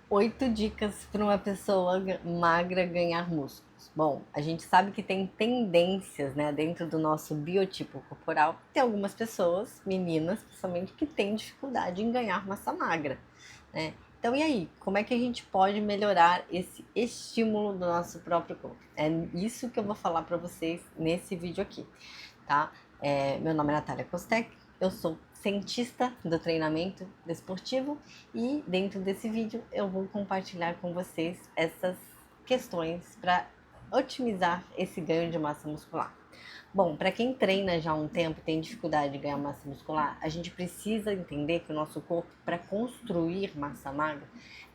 8 dicas para uma pessoa magra ganhar músculos. Bom, a gente sabe que tem tendências, né, dentro do nosso biotipo corporal. Tem algumas pessoas, meninas principalmente, que têm dificuldade em ganhar massa magra, né? Então, e aí, como é que a gente pode melhorar esse estímulo do nosso próprio corpo? É isso que eu vou falar para vocês nesse vídeo aqui, tá? Meu nome é Natália Kostek, eu sou cientista do treinamento desportivo e dentro desse vídeo eu vou compartilhar com vocês essas questões para otimizar esse ganho de massa muscular. Bom, para quem treina já há um tempo e tem dificuldade de ganhar massa muscular, a gente precisa entender que o nosso corpo, para construir massa magra,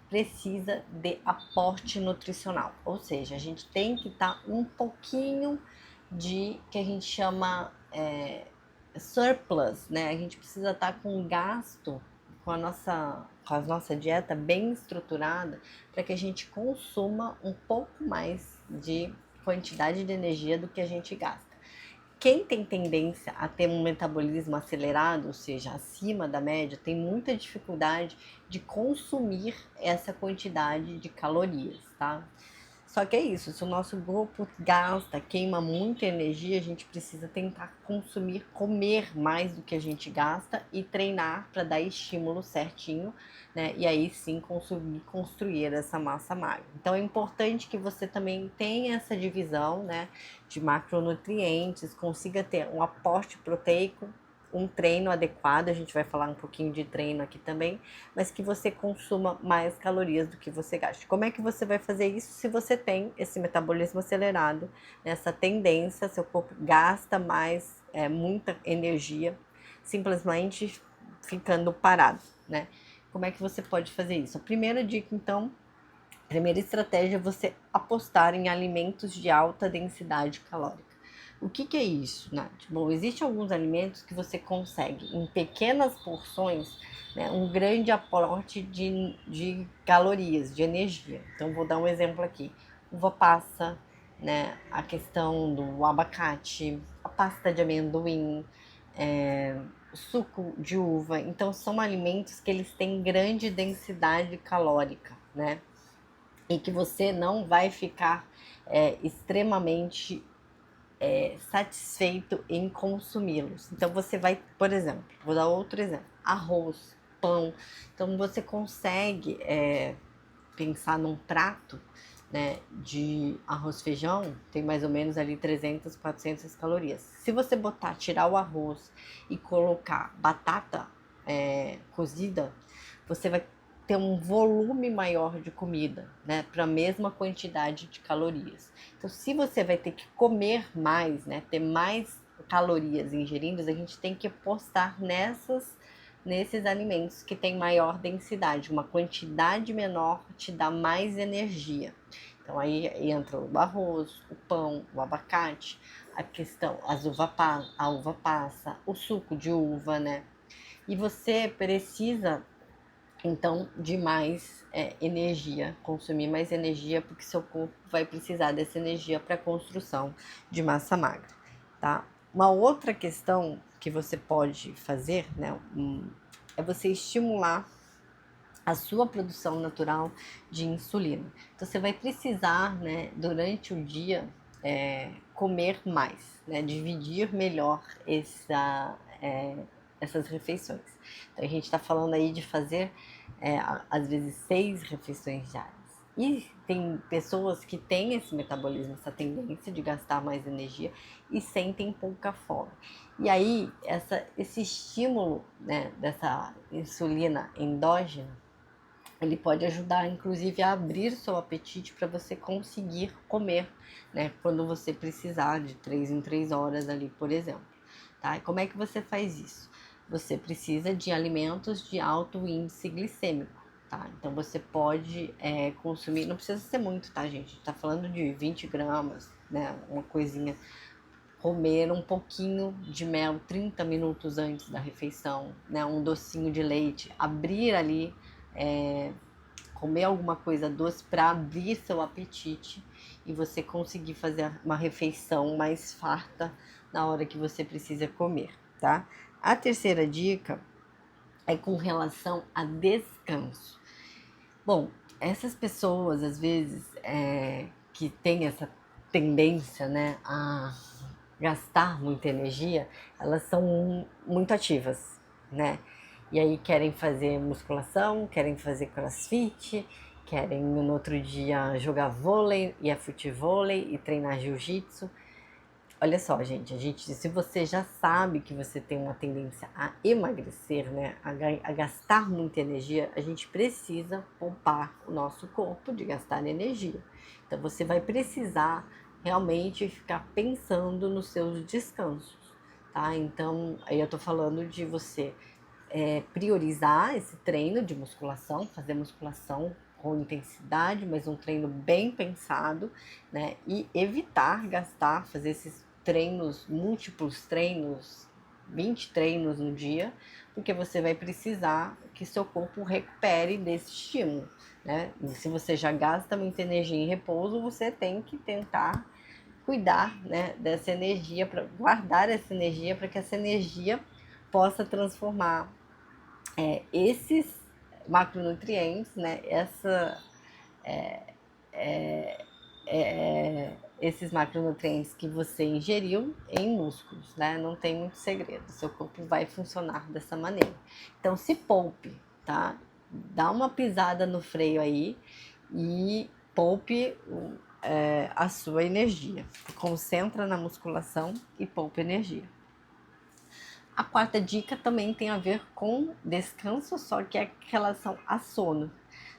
precisa de aporte nutricional. Ou seja, a gente tem que estar um pouquinho de que a gente chama surplus, né? A gente precisa estar com gasto com a nossa dieta bem estruturada para que a gente consuma um pouco mais de quantidade de energia do que a gente gasta. Quem tem tendência a ter um metabolismo acelerado, ou seja, acima da média, tem muita dificuldade de consumir essa quantidade de calorias, tá? Só que é isso, se o nosso corpo gasta, queima muita energia, a gente precisa tentar consumir, comer mais do que a gente gasta e treinar para dar estímulo certinho, né? E aí sim conseguir construir essa massa magra. Então é importante que você também tenha essa divisão, né, de macronutrientes, consiga ter um aporte proteico, um treino adequado, a gente vai falar um pouquinho de treino aqui também, mas que você consuma mais calorias do que você gasta. Como é que você vai fazer isso se você tem esse metabolismo acelerado, essa tendência, seu corpo gasta mais, muita energia, simplesmente ficando parado, né? Como é que você pode fazer isso? A primeira dica, então, a primeira estratégia é você apostar em alimentos de alta densidade calórica. O que é isso, Nath? Bom, existem alguns alimentos que você consegue, em pequenas porções, né, um grande aporte de calorias, de energia. Então, vou dar um exemplo aqui: uva passa, né, a questão do abacate, a pasta de amendoim, suco de uva. Então, são alimentos que eles têm grande densidade calórica, né? E que você não vai ficar extremamente satisfeito em consumi-los. Então você vai, por exemplo, vou dar outro exemplo: arroz, pão. Então você consegue pensar num prato, né, de arroz e feijão, tem mais ou menos ali 300, 400 calorias. Se você botar, tirar o arroz e colocar batata cozida, você vai ter um volume maior de comida, né, para a mesma quantidade de calorias. Então, se você vai ter que comer mais, né, ter mais calorias ingeridas, a gente tem que postar nesses alimentos que têm maior densidade, uma quantidade menor te dá mais energia. Então aí entra o arroz, o pão, o abacate, a questão, a uva passa, o suco de uva, né? E você precisa então de mais energia, consumir mais energia, porque seu corpo vai precisar dessa energia para a construção de massa magra, tá? Uma outra questão que você pode fazer, né, é você estimular a sua produção natural de insulina. Então você vai precisar, né, durante o dia, comer mais, né, dividir melhor essas refeições. Então a gente está falando aí de fazer às vezes 6 refeições diárias. E tem pessoas que têm esse metabolismo, essa tendência de gastar mais energia e sentem pouca fome. E aí, esse estímulo, né, dessa insulina endógena, ele pode ajudar, inclusive, a abrir seu apetite para você conseguir comer, né? Quando você precisar, de 3 em 3 horas ali, por exemplo. Tá? E como é que você faz isso? Você precisa de alimentos de alto índice glicêmico, tá? Então você pode consumir, não precisa ser muito, tá, gente? A gente tá falando de 20 gramas, né? Uma coisinha. Comer um pouquinho de mel 30 minutos antes da refeição, né? Um docinho de leite, abrir ali, é, comer alguma coisa doce para abrir seu apetite e você conseguir fazer uma refeição mais farta na hora que você precisa comer, tá? A terceira dica é com relação a descanso. Bom, essas pessoas, às vezes, que têm essa tendência, né, a gastar muita energia, elas são muito ativas, né? E aí querem fazer musculação, querem fazer crossfit, querem no outro dia jogar vôlei, e futevôlei e treinar jiu-jitsu. Olha só, gente, se você já sabe que você tem uma tendência a emagrecer, né, a gastar muita energia, a gente precisa poupar o nosso corpo de gastar energia. Então você vai precisar realmente ficar pensando nos seus descansos, tá? Então, aí eu tô falando de você priorizar esse treino de musculação, fazer musculação com intensidade, mas um treino bem pensado, né? E evitar gastar, fazer esses treinos, múltiplos treinos, 20 treinos no dia, porque você vai precisar que seu corpo recupere desse estímulo, né? E se você já gasta muita energia em repouso, você tem que tentar cuidar, né, dessa energia, para guardar essa energia, para que essa energia possa transformar esses macronutrientes, né, esses macronutrientes que você ingeriu em músculos, né? Não tem muito segredo, seu corpo vai funcionar dessa maneira. Então se poupe, tá? Dá uma pisada no freio aí e poupe a sua energia. Concentra na musculação e poupe energia. A quarta dica também tem a ver com descanso, só que é em relação a sono.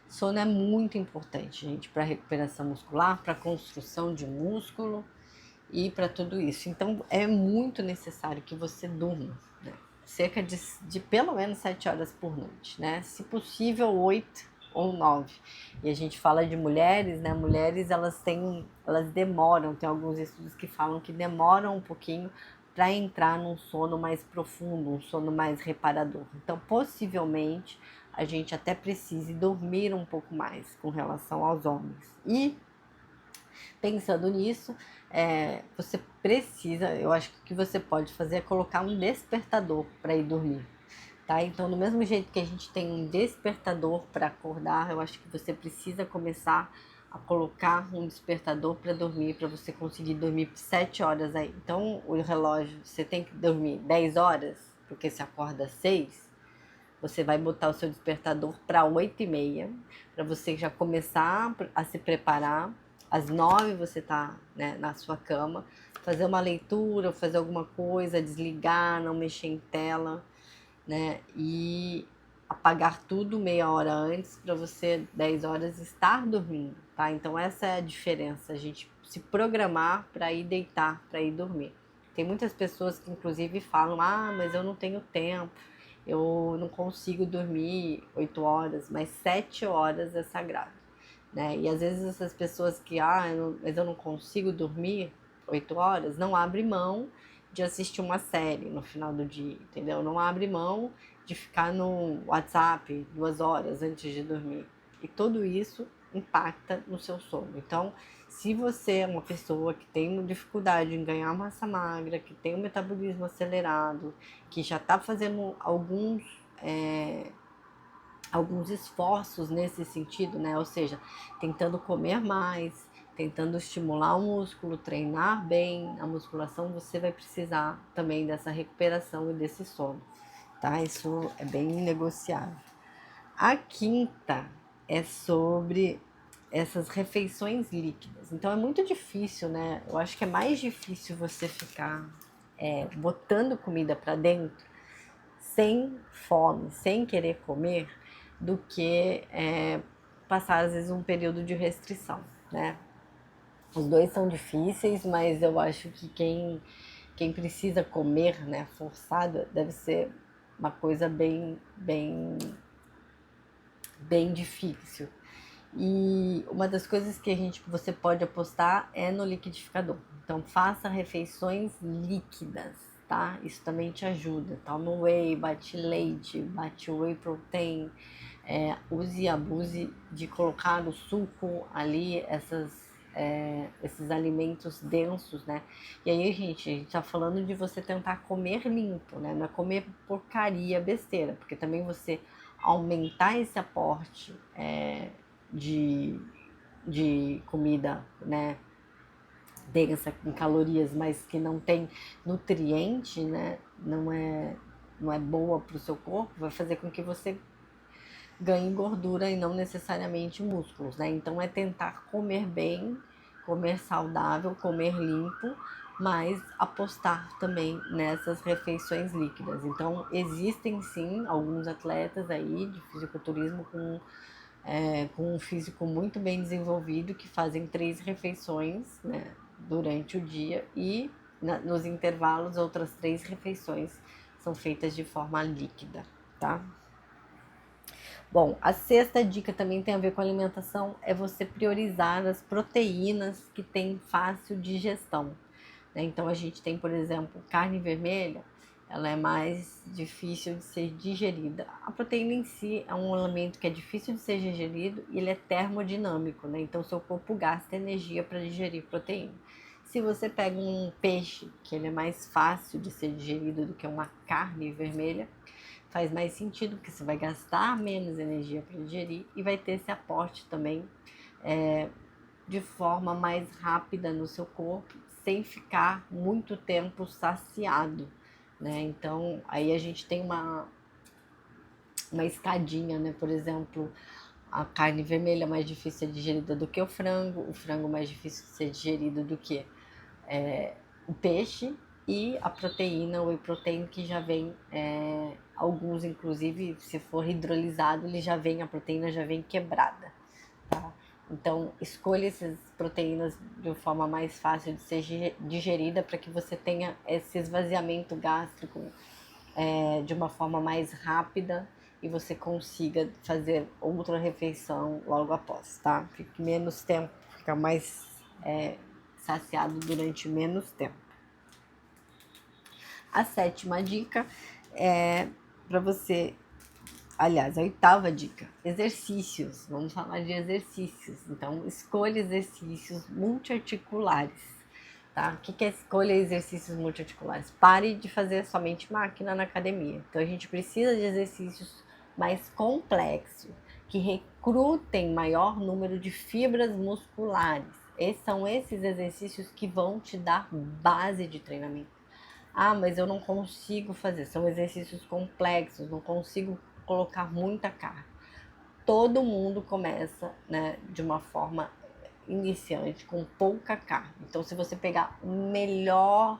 Sono é muito importante, gente, para recuperação muscular, para construção de músculo e para tudo isso. Então, é muito necessário que você durma, né? Cerca de pelo menos 7 horas por noite, né? Se possível, 8 ou 9. E a gente fala de mulheres, né? Mulheres, elas demoram, tem alguns estudos que falam que demoram um pouquinho para entrar num sono mais profundo, um sono mais reparador. Então, possivelmente, a gente até precise dormir um pouco mais com relação aos homens. E pensando nisso, você precisa, eu acho que o que você pode fazer é colocar um despertador para ir dormir. Tá? Então, do mesmo jeito que a gente tem um despertador para acordar, eu acho que você precisa começar a colocar um despertador para dormir, para você conseguir dormir 7 horas aí. Então, o relógio, você tem que dormir 10 horas, porque você acorda às 6, você vai botar o seu despertador para 8h30, para você já começar a se preparar. Às 9 você tá, né, na sua cama, fazer uma leitura, fazer alguma coisa, desligar, não mexer em tela, né? E apagar tudo meia hora antes para você 10 horas estar dormindo, tá? Então essa é a diferença, a gente se programar para ir deitar, para ir dormir. Tem muitas pessoas que inclusive falam: "Ah, mas eu não tenho tempo. Eu não consigo dormir 8 horas", mas 7 horas é sagrado, né? E às vezes essas pessoas que, mas eu não consigo dormir 8 horas, não abre mão de assistir uma série no final do dia, entendeu? Não abre mão de ficar no WhatsApp 2 horas antes de dormir. E tudo isso impacta no seu sono. Então, se você é uma pessoa que tem dificuldade em ganhar massa magra, que tem um metabolismo acelerado, que já está fazendo alguns esforços nesse sentido, né? Ou seja, tentando comer mais, tentando estimular o músculo, treinar bem a musculação, você vai precisar também dessa recuperação e desse sono, tá? Isso é bem negociável. A quinta é sobre essas refeições líquidas. Então é muito difícil, né? Eu acho que é mais difícil você ficar botando comida para dentro sem fome, sem querer comer, do que passar às vezes um período de restrição, né? Os dois são difíceis, mas eu acho que quem precisa comer, né, forçado, deve ser uma coisa bem difícil. E uma das coisas que você pode apostar é no liquidificador. Então faça refeições líquidas, tá? Isso também te ajuda. Toma whey, bate leite, bate whey protein. Use e abuse de colocar no suco ali esses alimentos densos, né? E aí, gente, a gente tá falando de você tentar comer limpo, né? Não é comer porcaria, besteira, porque também você aumentar esse aporte de, de comida, né, densa em calorias, mas que não tem nutriente, né, não é boa para o seu corpo, vai fazer com que você ganhe gordura e não necessariamente músculos, né? Então é tentar comer bem, comer saudável, comer limpo, mas apostar também nessas refeições líquidas. Então existem sim alguns atletas aí de fisiculturismo com um físico muito bem desenvolvido que fazem 3 refeições, né, durante o dia e nos intervalos outras 3 refeições são feitas de forma líquida, tá? Bom, a sexta dica também tem a ver com alimentação, é você priorizar as proteínas que têm fácil digestão, né? Então a gente tem, por exemplo, carne vermelha, ela é mais difícil de ser digerida. A proteína em si é um elemento que é difícil de ser digerido e ele é termodinâmico, né? Então seu corpo gasta energia para digerir proteína. Se você pega um peixe, que ele é mais fácil de ser digerido do que uma carne vermelha, faz mais sentido, porque você vai gastar menos energia para digerir e vai ter esse aporte também de forma mais rápida no seu corpo, sem ficar muito tempo saciado, né? Então, aí a gente tem uma escadinha, né? Por exemplo, a carne vermelha é mais difícil de ser digerida do que o frango mais difícil de ser digerido do que o peixe e a proteína, o whey protein, que já vem, alguns inclusive, se for hidrolisado, ele já vem, a proteína já vem quebrada, tá? Então, escolha essas proteínas de forma mais fácil de ser digerida para que você tenha esse esvaziamento gástrico de uma forma mais rápida e você consiga fazer outra refeição logo após, tá? Fique menos tempo, fica mais saciado durante menos tempo. A sétima dica é para você, aliás, a oitava dica, exercícios. Vamos falar de exercícios. Então, escolha exercícios multiarticulares, tá? O que é escolha exercícios multiarticulares? Pare de fazer somente máquina na academia. Então, a gente precisa de exercícios mais complexos, que recrutem maior número de fibras musculares. São esses exercícios que vão te dar base de treinamento. Ah, mas eu não consigo fazer. São exercícios complexos, não consigo colocar muita carga. Todo mundo começa, né, de uma forma iniciante, com pouca carga. Então, se você pegar o melhor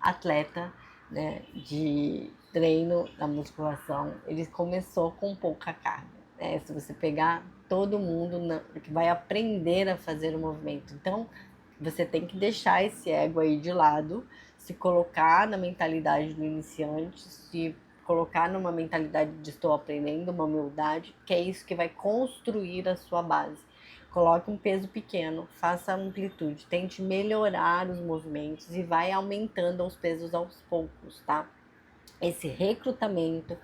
atleta, né, de treino da musculação, ele começou com pouca carga, né? Se você pegar todo mundo que vai aprender a fazer o movimento. Então, você tem que deixar esse ego aí de lado, se colocar na mentalidade do iniciante, se colocar numa mentalidade de estou aprendendo, uma humildade, que é isso que vai construir a sua base. Coloque um peso pequeno, faça amplitude, tente melhorar os movimentos e vai aumentando os pesos aos poucos, tá? Esse recrutamento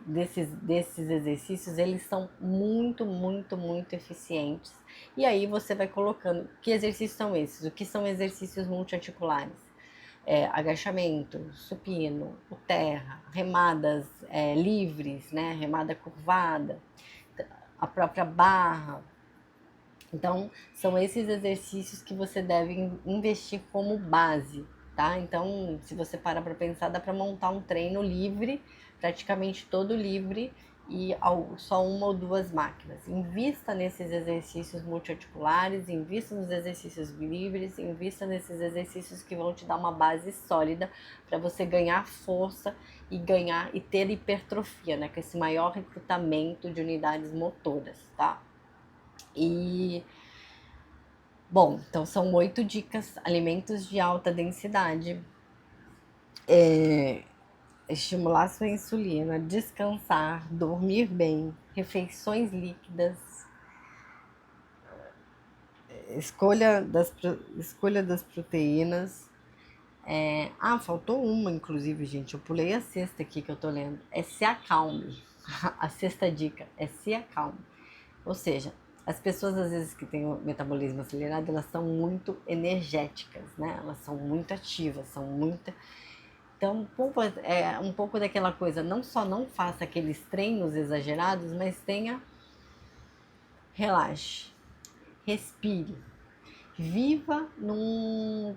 desses exercícios, eles são muito, muito, muito eficientes. E aí você vai colocando, que exercícios são esses? O que são exercícios multiarticulares? Agachamento, supino, o terra, remadas livres, né? Remada curvada, a própria barra. Então, são esses exercícios que você deve investir como base, tá? Então, se você parar para pensar, dá para montar um treino livre, praticamente todo livre, e só uma ou duas máquinas. Invista nesses exercícios multiarticulares, invista nos exercícios livres, invista nesses exercícios que vão te dar uma base sólida para você ganhar força e ter hipertrofia, né? Com esse maior recrutamento de unidades motoras, tá? E bom, então são 8 dicas: alimentos de alta densidade, estimular sua insulina, descansar, dormir bem, refeições líquidas, escolha das proteínas. Faltou uma, inclusive, gente. Eu pulei a sexta aqui que eu tô lendo. É se acalme. A sexta dica é se acalme. Ou seja, as pessoas às vezes que têm o metabolismo acelerado, elas são muito energéticas, né? Elas são muito ativas, são muito... Então, um pouco daquela coisa, não só não faça aqueles treinos exagerados, mas tenha relaxe, respire, viva num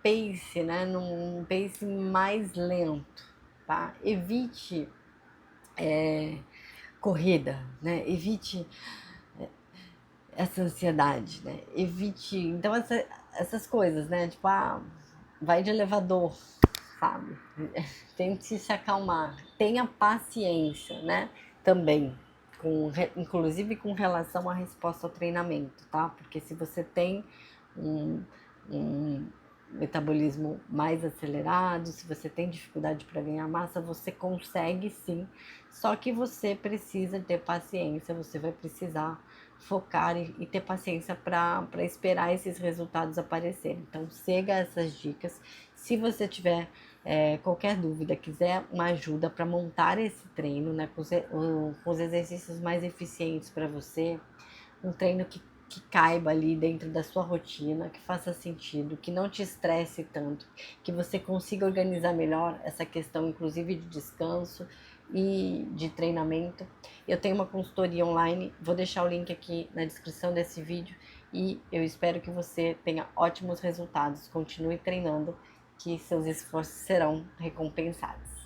pace, né? Num pace mais lento, tá? Evite corrida, né? Evite essa ansiedade, né? Evite, então essas coisas, né? Tipo, vai de elevador, sabe? Tente se acalmar, tenha paciência, né? Também, inclusive com relação à resposta ao treinamento, tá? Porque se você tem um, um metabolismo mais acelerado, se você tem dificuldade para ganhar massa, você consegue sim, só que você precisa ter paciência, você vai precisar focar e ter paciência para esperar esses resultados aparecerem. Então, siga essas dicas. Se você tiver qualquer dúvida, quiser uma ajuda para montar esse treino, né, com os exercícios mais eficientes para você, um treino que caiba ali dentro da sua rotina, que faça sentido, que não te estresse tanto, que você consiga organizar melhor essa questão, inclusive de descanso e de treinamento. Eu tenho uma consultoria online, vou deixar o link aqui na descrição desse vídeo e eu espero que você tenha ótimos resultados. Continue treinando, que seus esforços serão recompensados.